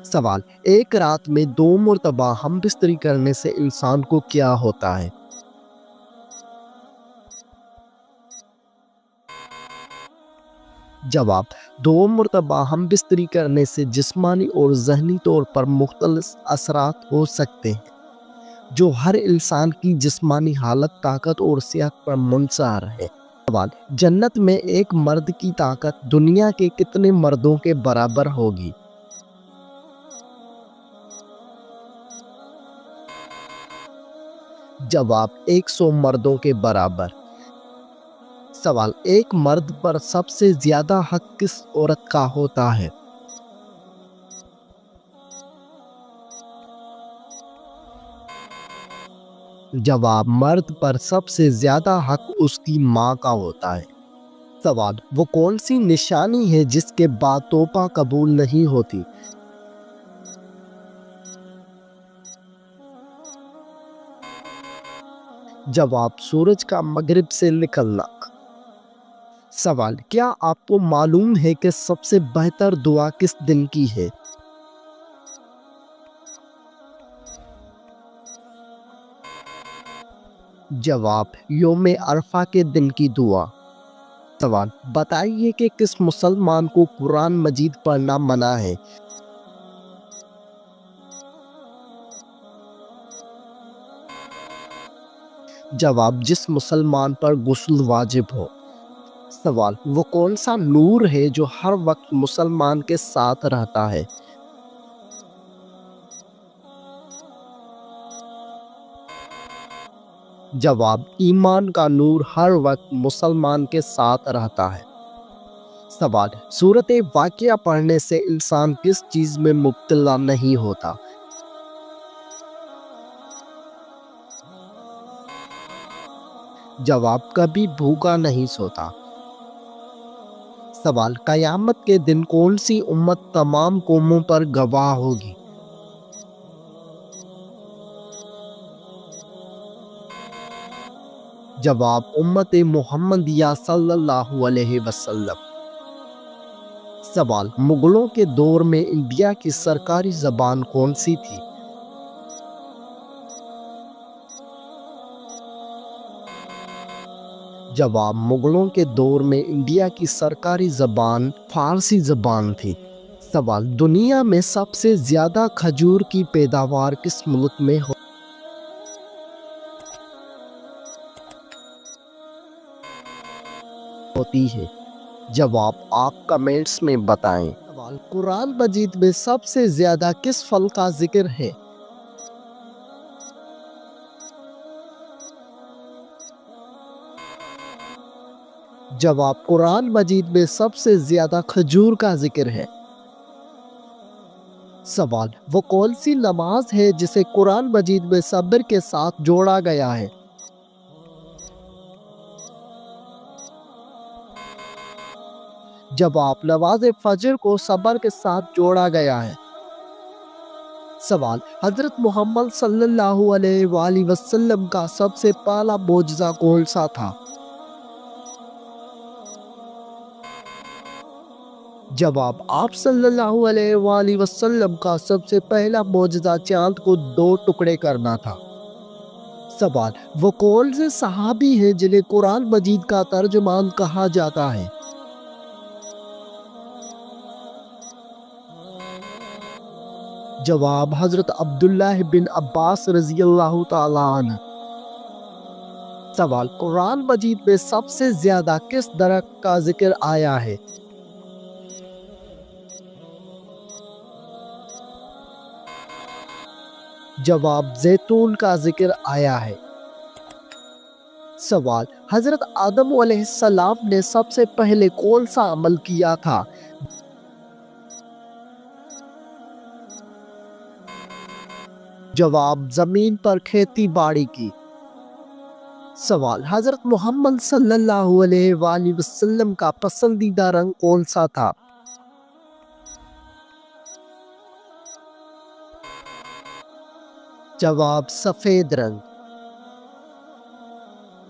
سوال: ایک رات میں 2 مرتبہ ہم بستری کرنے سے انسان کو کیا ہوتا ہے؟ جواب: 2 مرتبہ ہم بستری کرنے سے جسمانی اور ذہنی طور پر مختلف اثرات ہو سکتے ہیں جو ہر انسان کی جسمانی حالت، طاقت اور صحت پر منحصر ہے۔ سوال: جنت میں ایک مرد کی طاقت دنیا کے کتنے مردوں کے برابر ہوگی؟ جواب: 100 مردوں کے برابر۔ سوال: ایک مرد پر سب سے زیادہ حق کس عورت کا ہوتا ہے؟ جواب: مرد پر سب سے زیادہ حق اس کی ماں کا ہوتا ہے۔ سوال: وہ کون سی نشانی ہے جس کے بعد توبہ قبول نہیں ہوتی؟ جواب: سورج کا مغرب سے نکلنا۔ سوال: کیا آپ کو معلوم ہے کہ سب سے بہتر دعا کس دن کی ہے؟ جواب: یوم عرفہ کے دن کی دعا۔ سوال: بتائیے کہ کس مسلمان کو قرآن مجید پڑھنا منع ہے؟ جواب: جس مسلمان پر غسل واجب ہو۔ سوال: وہ کون سا نور ہے جو ہر وقت مسلمان کے ساتھ رہتا ہے؟ جواب: ایمان کا نور ہر وقت مسلمان کے ساتھ رہتا ہے۔ سوال: سورۃ واقعہ پڑھنے سے انسان کس چیز میں مبتلا نہیں ہوتا؟ جواب: کبھی بھوکا نہیں سوتا۔ سوال: قیامت کے دن کون سی امت تمام قوموں پر گواہ ہوگی؟ جواب: امت محمدیہ صلی اللہ علیہ وسلم۔ سوال: مغلوں کے دور میں انڈیا کی سرکاری زبان کون سی تھی؟ جواب: مغلوں کے دور میں انڈیا کی سرکاری زبان فارسی زبان تھی۔ سوال: دنیا میں سب سے زیادہ کھجور کی پیداوار کس ملک میں ہوتی ہے؟ جواب: آپ کمنٹس میں بتائیں۔ سوال: قرآن مجید میں سب سے زیادہ کس پھل کا ذکر ہے؟ جواب: قرآن مجید میں سب سے زیادہ کھجور کا ذکر ہے۔ سوال: وہ کون سی نماز ہے جسے قرآن مجید میں صبر کے ساتھ جوڑا گیا ہے؟ جواب: نماز فجر کو صبر کے ساتھ جوڑا گیا ہے۔ سوال: حضرت محمد صلی اللہ علیہ وآلہ وسلم کا سب سے پہلا معجزہ کون سا تھا؟ جواب: آپ صلی اللہ علیہ وآلہ وسلم کا سب سے پہلا معجزہ چاند کو 2 ٹکڑے کرنا تھا۔ سوال: وہ کون سے صحابی ہیں جنہیں قرآن مجید کا ترجمان کہا جاتا ہے؟ جواب: حضرت عبداللہ بن عباس رضی اللہ تعالیٰ عنہ۔ سوال: قرآن مجید میں سب سے زیادہ کس درخت کا ذکر آیا ہے؟ جواب: زیتون کا ذکر آیا ہے۔ سوال: حضرت آدم علیہ السلام نے سب سے پہلے کون سا عمل کیا تھا؟ جواب: زمین پر کھیتی باڑی کی۔ سوال: حضرت محمد صلی اللہ علیہ وآلہ وسلم کا پسندیدہ رنگ کون سا تھا؟ جواب: سفید رنگ۔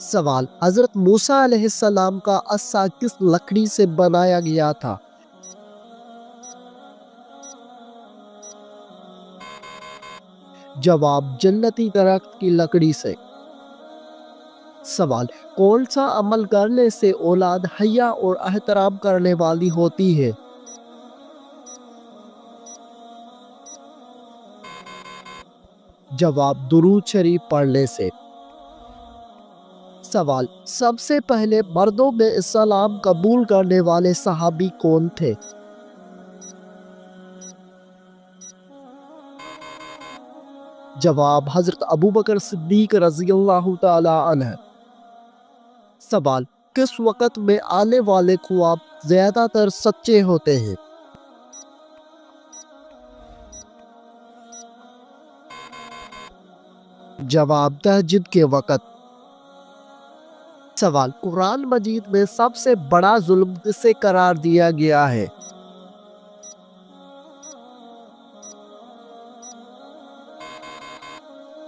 سوال: حضرت موسیٰ علیہ السلام کا عصا کس لکڑی سے بنایا گیا تھا؟ جواب جنتی درخت کی لکڑی سے۔ سوال کون سا عمل کرنے سے اولاد حیا اور احترام کرنے والی ہوتی ہے؟ جواب درود شریف پڑھنے سے۔ سوال سب سے پہلے مردوں میں اسلام قبول کرنے والے صحابی کون تھے؟ جواب حضرت ابوبکر صدیق رضی اللہ تعالی عنہ۔ سوال کس وقت میں آنے والے خواب زیادہ تر سچے ہوتے ہیں؟ جواب تہجد کے وقت۔ سوال قرآن مجید میں سب سے بڑا ظلم کسے قرار دیا گیا ہے؟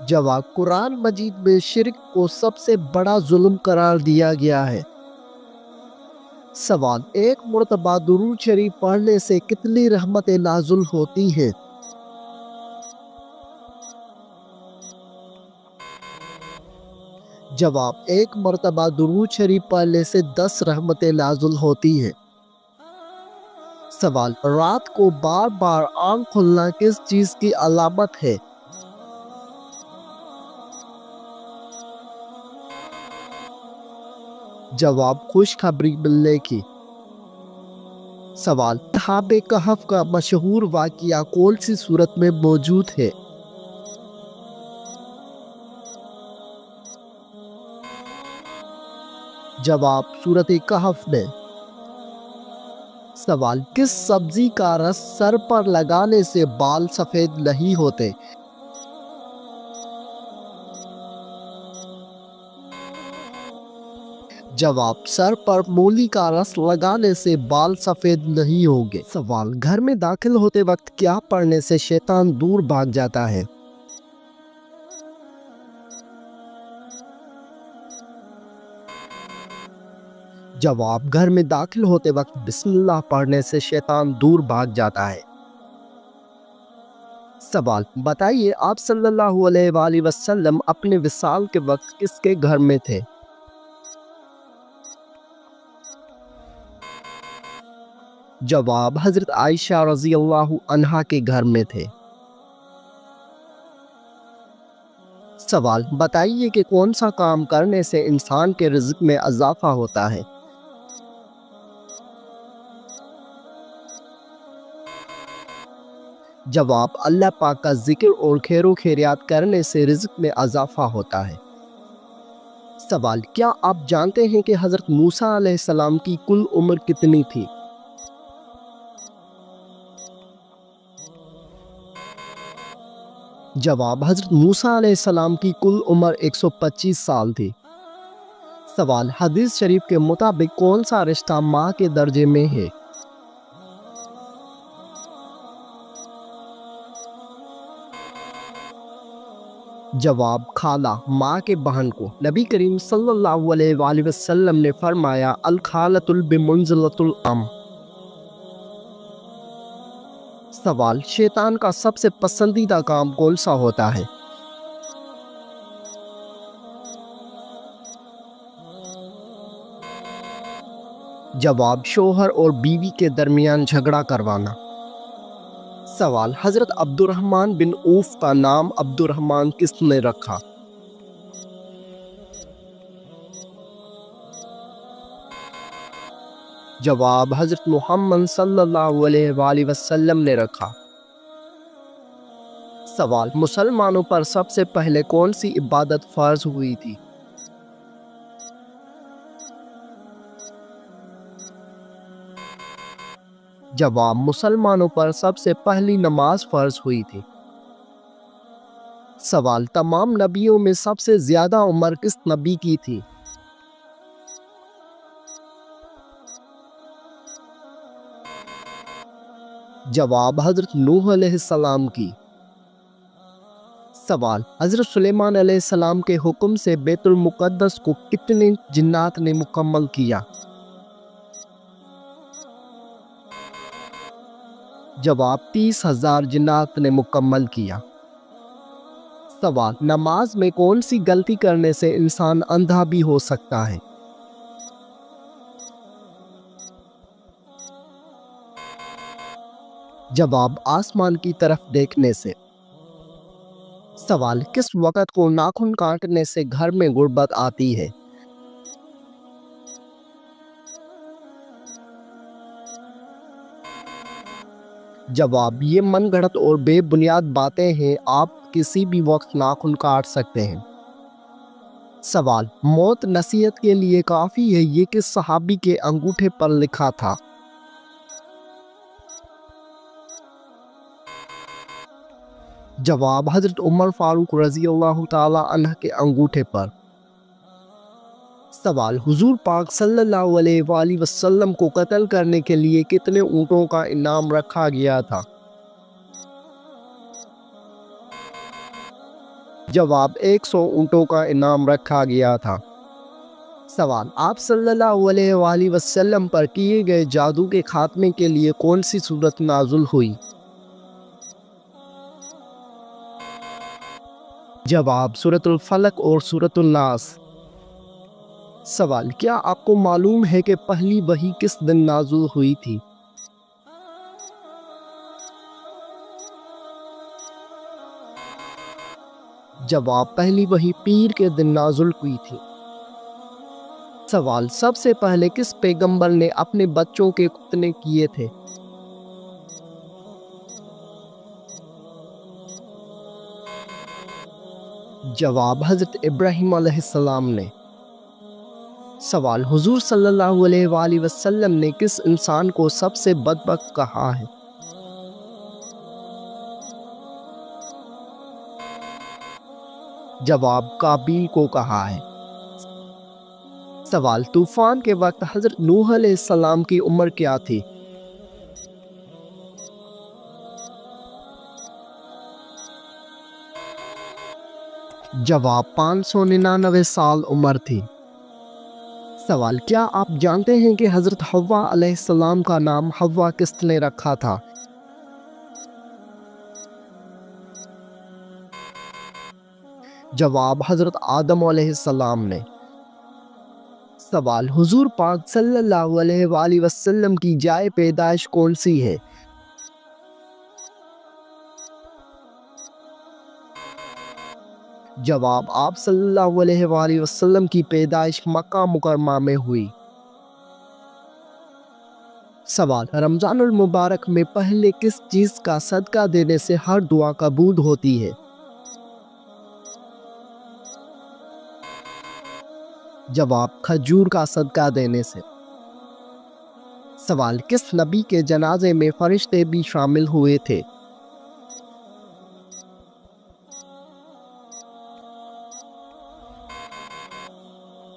جواب قرآن مجید میں شرک کو سب سے بڑا ظلم قرار دیا گیا ہے۔ سوال ایک مرتبہ درود شریف پڑھنے سے کتنی رحمتیں نازل ہوتی ہیں؟ جواب ایک مرتبہ درود شریف پڑھنے سے 10 رحمتیں نازل ہوتی ہیں۔ سوال رات کو بار بار آنکھ کھلنا کس چیز کی علامت ہے؟ جواب خوشخبری ملنے کی۔ سوال اصحاب کہف کا مشہور واقعہ کون سی سورت میں موجود ہے؟ جواب سورت کہف میں۔ سوال کس سبزی کا رس سر پر لگانے سے بال سفید نہیں ہوتے؟ جواب سر پر مولی کا رس لگانے سے بال سفید نہیں ہوں گے۔ سوال گھر میں داخل ہوتے وقت کیا پڑھنے سے شیطان دور بھاگ جاتا ہے؟ جواب گھر میں داخل ہوتے وقت بسم اللہ پڑھنے سے شیطان دور بھاگ جاتا ہے۔ سوال بتائیے آپ صلی اللہ علیہ وآلہ وسلم اپنے وصال کے وقت کس کے گھر میں تھے؟ جواب حضرت عائشہ رضی اللہ عنہا کے گھر میں تھے۔ سوال بتائیے کہ کون سا کام کرنے سے انسان کے رزق میں اضافہ ہوتا ہے؟ جواب اللہ پاک کا ذکر اور خیر و خیریات کرنے سے رزق میں اضافہ ہوتا ہے۔ سوال کیا آپ جانتے ہیں کہ حضرت موسیٰ علیہ السلام کی کل عمر کتنی تھی؟ جواب حضرت موسیٰ علیہ السلام کی کل عمر 125 سال تھی۔ سوال حدیث شریف کے مطابق کون سا رشتہ ماں کے درجے میں ہے؟ جواب خالہ ماں کے بہن کو۔ نبی کریم صلی اللہ علیہ وآلہ وسلم نے فرمایا الخالۃ بمنزلۃ الام۔ سوال شیطان کا سب سے پسندیدہ کام کون سا ہوتا ہے؟ جواب شوہر اور بیوی کے درمیان جھگڑا کروانا۔ سوال حضرت عبد الرحمن بن عوف کا نام عبد الرحمن کس نے رکھا؟ جواب حضرت محمد صلی اللہ علیہ وآلہ وسلم نے رکھا۔ سوال مسلمانوں پر سب سے پہلے کون سی عبادت فرض ہوئی تھی؟ جواب مسلمانوں پر سب سے پہلی نماز فرض ہوئی تھی۔ سوال تمام نبیوں میں سب سے زیادہ عمر کس نبی کی تھی؟ جواب حضرت نوح علیہ السلام کی۔ سوال حضرت سلیمان علیہ السلام کے حکم سے بیت المقدس کو کتنے جنات نے مکمل کیا؟ جواب 30,000 جنات نے مکمل کیا۔ سوال، نماز میں کون سی غلطی کرنے سے انسان اندھا بھی ہو سکتا ہے؟ جواب، آسمان کی طرف دیکھنے سے۔ سوال، کس وقت کو ناخن کاٹنے سے گھر میں غربت آتی ہے؟ جواب، یہ من گھڑت اور بے بنیاد باتیں ہیں، آپ کسی بھی وقت ناخن کاٹ سکتے ہیں۔ سوال، موت نصیحت کے لیے کافی ہے، یہ کس صحابی کے انگوٹھے پر لکھا تھا؟ جواب، حضرت عمر فاروق رضی اللہ تعالی عنہ کے انگوٹھے پر۔ سوال، حضور پاک صلی اللہ علیہ وآلہ وسلم کو قتل کرنے کے لیے کتنے اونٹوں کا انعام رکھا گیا تھا؟ جواب، 100 اونٹوں کا انعام رکھا گیا تھا۔ سوال، آپ صلی اللہ علیہ وآلہ وسلم پر کیے گئے جادو کے خاتمے کے لیے کون سی سورت نازل ہوئی؟ جواب، سورۃ الفلق اور سورۃ الناس۔ سوال، کیا آپ کو معلوم ہے کہ پہلی وحی کس دن نازل ہوئی تھی؟ جواب، پہلی وحی پیر کے دن نازل ہوئی تھی۔ سوال، سب سے پہلے کس پیغمبر نے اپنے بچوں کے ختنے کیے تھے؟ جواب، حضرت ابراہیم علیہ السلام نے۔ سوال، حضور صلی اللہ علیہ وآلہ وسلم نے کس انسان کو سب سے بدبخت کہا ہے؟ جواب، قابیل کو کہا ہے۔ سوال، طوفان کے وقت حضرت نوح علیہ السلام کی عمر کیا تھی؟ جواب، 599 سال عمر تھی۔ سوال، کیا آپ جانتے ہیں کہ حضرت حوا علیہ السلام کا نام حوا کس نے رکھا تھا؟ جواب، حضرت آدم علیہ السلام نے۔ سوال، حضور پاک صلی اللہ علیہ وآلہ وسلم کی جائے پیدائش کون سی ہے؟ جواب، آپ صلی اللہ علیہ وآلہ وسلم کی پیدائش مکہ مکرمہ میں ہوئی۔ سوال، رمضان المبارک میں پہلے کس چیز کا صدقہ دینے سے ہر دعا قبول ہوتی ہے؟ جواب، کھجور کا صدقہ دینے سے۔ سوال، کس نبی کے جنازے میں فرشتے بھی شامل ہوئے تھے؟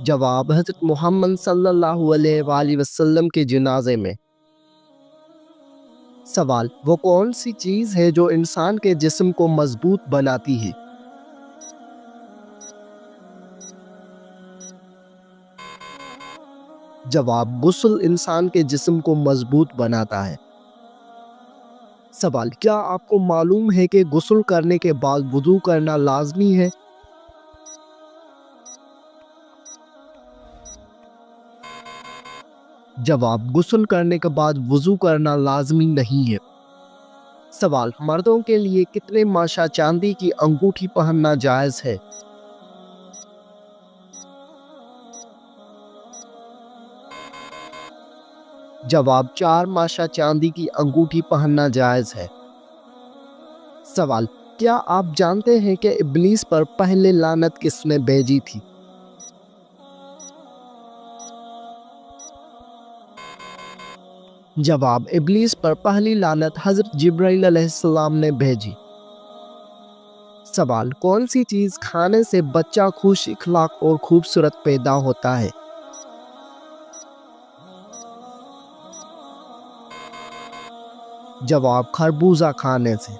جواب، حضرت محمد صلی اللہ علیہ وآلہ وسلم کے جنازے میں۔ سوال، وہ کون سی چیز ہے جو انسان کے جسم کو مضبوط بناتی ہے؟ جواب، غسل انسان کے جسم کو مضبوط بناتا ہے۔ سوال، کیا آپ کو معلوم ہے کہ غسل کرنے کے بعد وضو کرنا لازمی ہے؟ جواب، غسل کرنے کے بعد وضو کرنا لازمی نہیں ہے۔ سوال، مردوں کے لیے کتنے ماشا چاندی کی انگوٹھی پہننا جائز ہے؟ جواب، 4 ماشا چاندی کی انگوٹھی پہننا جائز ہے۔ سوال، کیا آپ جانتے ہیں کہ ابلیس پر پہلے لعنت کس نے بھیجی تھی؟ جواب، ابلیس پر پہلی لعنت حضرت جبرائیل علیہ السلام نے بھیجی۔ سوال، کون سی چیز کھانے سے بچہ خوش اخلاق اور خوبصورت پیدا ہوتا ہے؟ جواب، خربوزہ کھانے سے۔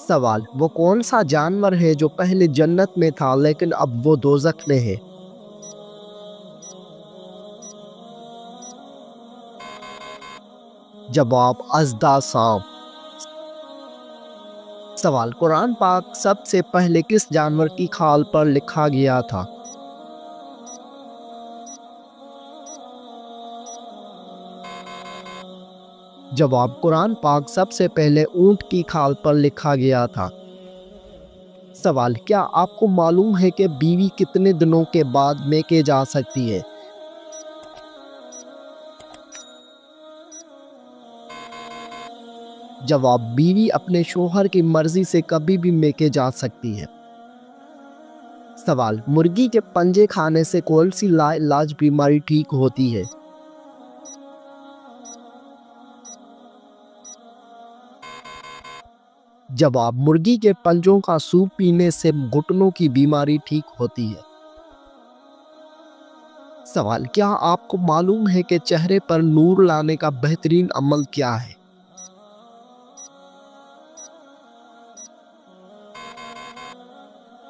سوال، وہ کون سا جانور ہے جو پہلے جنت میں تھا لیکن اب وہ دوزخ میں ہے؟ جواب، اژدھا سانپ۔ سوال، قرآن پاک سب سے پہلے کس جانور کی کھال پر لکھا گیا تھا؟ جواب، قرآن پاک سب سے پہلے اونٹ کی کھال پر لکھا گیا تھا۔ سوال، کیا آپ کو معلوم ہے کہ بیوی کتنے دنوں کے بعد میکے جا سکتی ہے؟ جواب، بیوی اپنے شوہر کی مرضی سے کبھی بھی میکے جا سکتی ہے۔ سوال، مرغی کے پنجے کھانے سے کون سی لا علاج بیماری ٹھیک ہوتی ہے؟ جواب، مرغی کے پنجوں کا سوپ پینے سے گھٹنوں کی بیماری ٹھیک ہوتی ہے۔ سوال، کیا آپ کو معلوم ہے کہ چہرے پر نور لانے کا بہترین عمل کیا ہے؟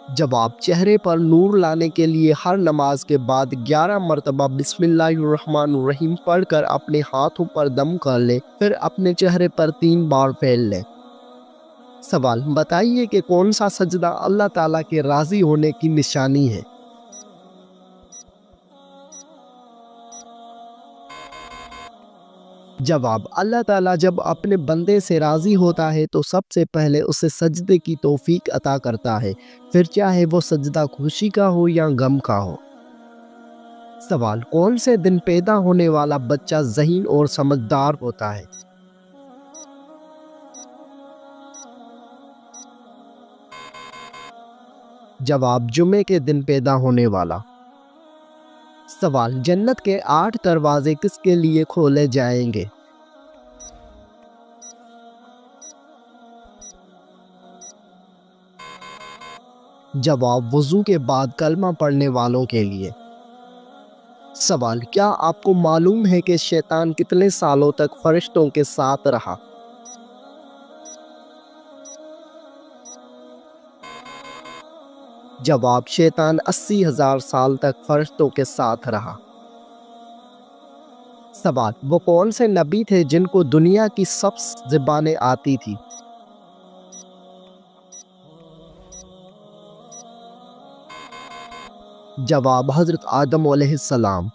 جواب، چہرے پر نور لانے کے لیے ہر نماز کے بعد 11 مرتبہ بسم اللہ الرحمن الرحیم پڑھ کر اپنے ہاتھوں پر دم کر لے، پھر اپنے چہرے پر 3 بار پھیل لے۔ سوال، بتائیے کہ کون سا سجدہ اللہ تعالیٰ کے راضی ہونے کی نشانی ہے؟ جواب، اللہ تعالیٰ جب اپنے بندے سے راضی ہوتا ہے تو سب سے پہلے اسے سجدے کی توفیق عطا کرتا ہے، پھر چاہے وہ سجدہ خوشی کا ہو یا غم کا ہو۔ سوال، کون سے دن پیدا ہونے والا بچہ ذہین اور سمجھدار ہوتا ہے؟ جواب، جمعے کے دن پیدا ہونے والا۔ سوال، جنت کے 8 دروازے کس کے لیے کھولے جائیں گے؟ جواب، وضو کے بعد کلمہ پڑھنے والوں کے لیے۔ سوال، کیا آپ کو معلوم ہے کہ شیطان کتنے سالوں تک فرشتوں کے ساتھ رہا؟ جواب، شیطان 80,000 سال تک فرشتوں کے ساتھ رہا۔ سوال، وہ کون سے نبی تھے جن کو دنیا کی سب زبانیں آتی تھی؟ جواب، حضرت آدم علیہ السلام۔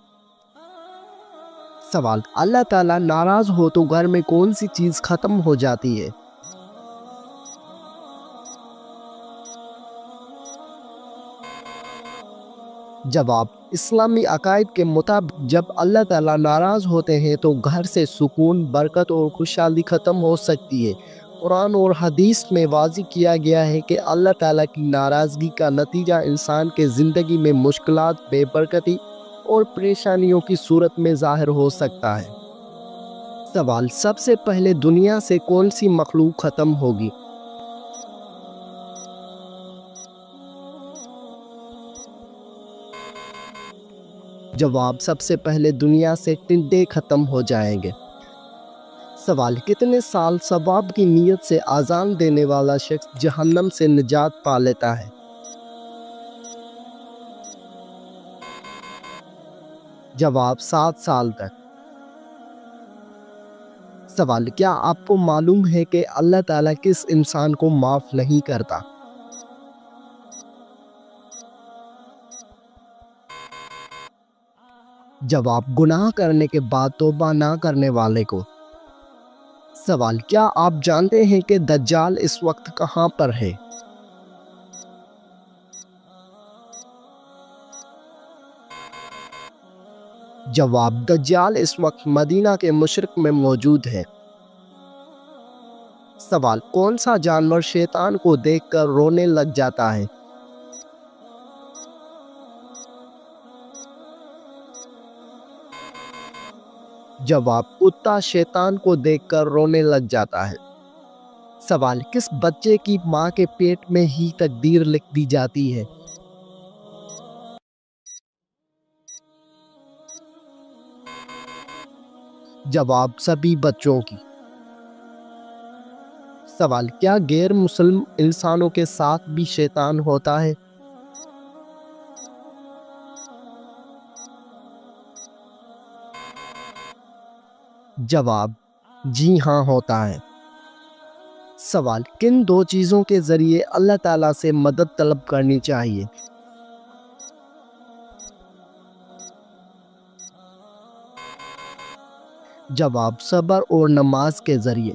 سوال، اللہ تعالیٰ ناراض ہو تو گھر میں کون سی چیز ختم ہو جاتی ہے؟ جواب، اسلامی عقائد کے مطابق جب اللہ تعالیٰ ناراض ہوتے ہیں تو گھر سے سکون، برکت اور خوشحالی ختم ہو سکتی ہے۔ قرآن اور حدیث میں واضح کیا گیا ہے کہ اللہ تعالیٰ کی ناراضگی کا نتیجہ انسان کے زندگی میں مشکلات، بے برکتی اور پریشانیوں کی صورت میں ظاہر ہو سکتا ہے۔ سوال، سب سے پہلے دنیا سے کون سی مخلوق ختم ہوگی؟ جواب، سب سے پہلے دنیا سے ٹڈے ختم ہو جائیں گے۔ سوال، کتنے سال ثواب کی نیت سے اذان دینے والا شخص جہنم سے نجات پا لیتا ہے؟ جواب، 7 سال تک۔ سوال، کیا آپ کو معلوم ہے کہ اللہ تعالیٰ کس انسان کو معاف نہیں کرتا؟ جواب، گناہ کرنے کے بعد توبہ نہ کرنے والے کو۔ سوال، کیا آپ جانتے ہیں کہ دجال اس وقت کہاں پر ہے؟ جواب، دجال اس وقت مدینہ کے مشرق میں موجود ہے۔ سوال، کون سا جانور شیطان کو دیکھ کر رونے لگ جاتا ہے؟ جواب، کتا شیطان کو دیکھ کر رونے لگ جاتا ہے۔ سوال، کس بچے کی ماں کے پیٹ میں ہی تقدیر لکھ دی جاتی ہے؟ جواب، سبھی بچوں کی۔ سوال، کیا غیر مسلم انسانوں کے ساتھ بھی شیطان ہوتا ہے؟ جواب، جی ہاں ہوتا ہے۔ سوال: کن دو چیزوں کے ذریعے اللہ تعالیٰ سے مدد طلب کرنی چاہیے؟ جواب: صبر اور نماز کے ذریعے۔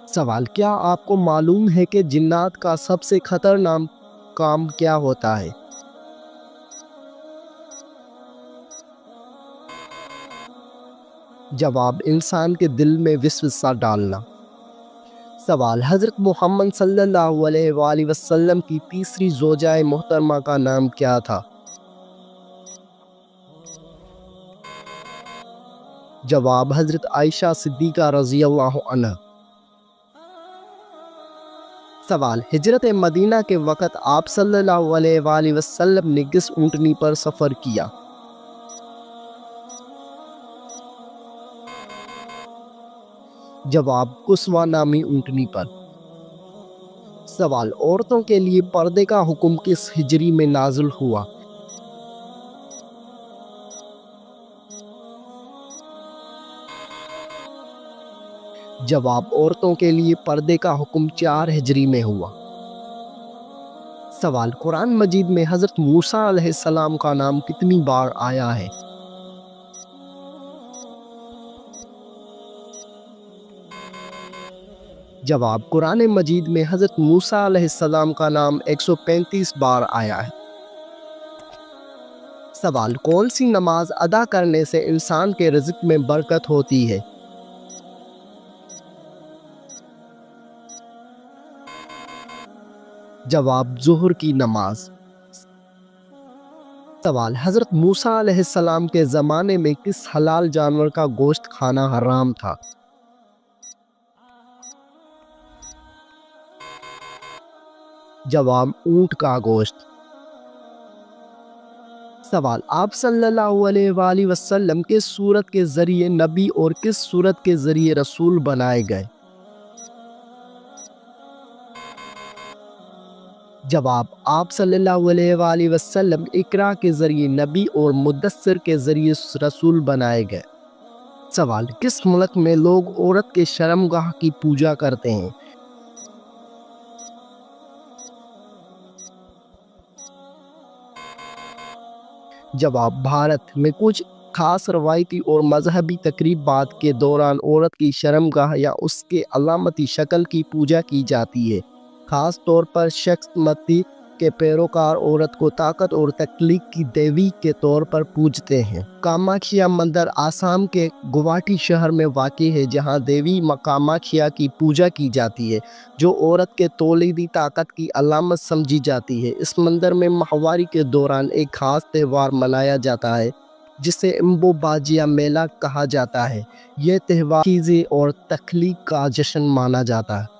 سوال: کیا آپ کو معلوم ہے کہ جنات کا سب سے خطرناک کام کیا ہوتا ہے؟ جواب: انسان کے دل میں وسوسہ ڈالنا۔ سوال: حضرت محمد صلی اللہ علیہ وآلہ وسلم کی تیسری زوجہ محترمہ کا نام کیا تھا؟ جواب: حضرت عائشہ صدیقہ رضی اللہ عنہا۔ سوال: ہجرت مدینہ کے وقت آپ صلی اللہ علیہ وآلہ وسلم نے کس اونٹنی پر سفر کیا؟ جواب: قصوہ نامی اونٹنی پر۔ سوال: عورتوں کے لیے پردے کا حکم کس ہجری میں نازل ہوا؟ جواب: عورتوں کے لیے پردے کا حکم 4 ہجری میں ہوا۔ سوال: قرآن مجید میں حضرت موسیٰ علیہ السلام کا نام کتنی بار آیا ہے؟ جواب: قرآن مجید میں حضرت موسیٰ علیہ السلام کا نام 135 بار آیا ہے۔ سوال: کون سی نماز ادا کرنے سے انسان کے رزق میں برکت ہوتی ہے؟ جواب: ظہر کی نماز۔ سوال: حضرت موسیٰ علیہ السلام کے زمانے میں کس حلال جانور کا گوشت کھانا حرام تھا؟ جواب: اونٹ کا گوشت۔ سوال: آپ صلی اللہ علیہ وآلہ وسلم کس سورت کے ذریعے نبی اور کس سورت کے ذریعے رسول بنائے گئے؟ جواب: آپ صلی اللہ علیہ وآلہ وسلم اقرا کے ذریعے نبی اور مدثر کے ذریعے رسول بنائے گئے۔ سوال: کس ملک میں لوگ عورت کے شرمگاہ کی پوجا کرتے ہیں؟ جواب: بھارت میں کچھ خاص روایتی اور مذہبی تقریبات کے دوران عورت کی شرمگاہ یا اس کے علامتی شکل کی پوجا کی جاتی ہے۔ خاص طور پر شکت متی کے پیروکار عورت کو طاقت اور تخلیق کی دیوی کے طور پر پوجتے ہیں۔ کاماکھیا مندر آسام کے گوہاٹی شہر میں واقع ہے، جہاں دیوی کاماکھیا کی پوجا کی جاتی ہے، جو عورت کے تولیدی طاقت کی علامت سمجھی جاتی ہے۔ اس مندر میں ماہواری کے دوران ایک خاص تہوار منایا جاتا ہے جسے امبو باجیا میلہ کہا جاتا ہے۔ یہ تہوار چیزیں اور تخلیق کا جشن مانا جاتا ہے۔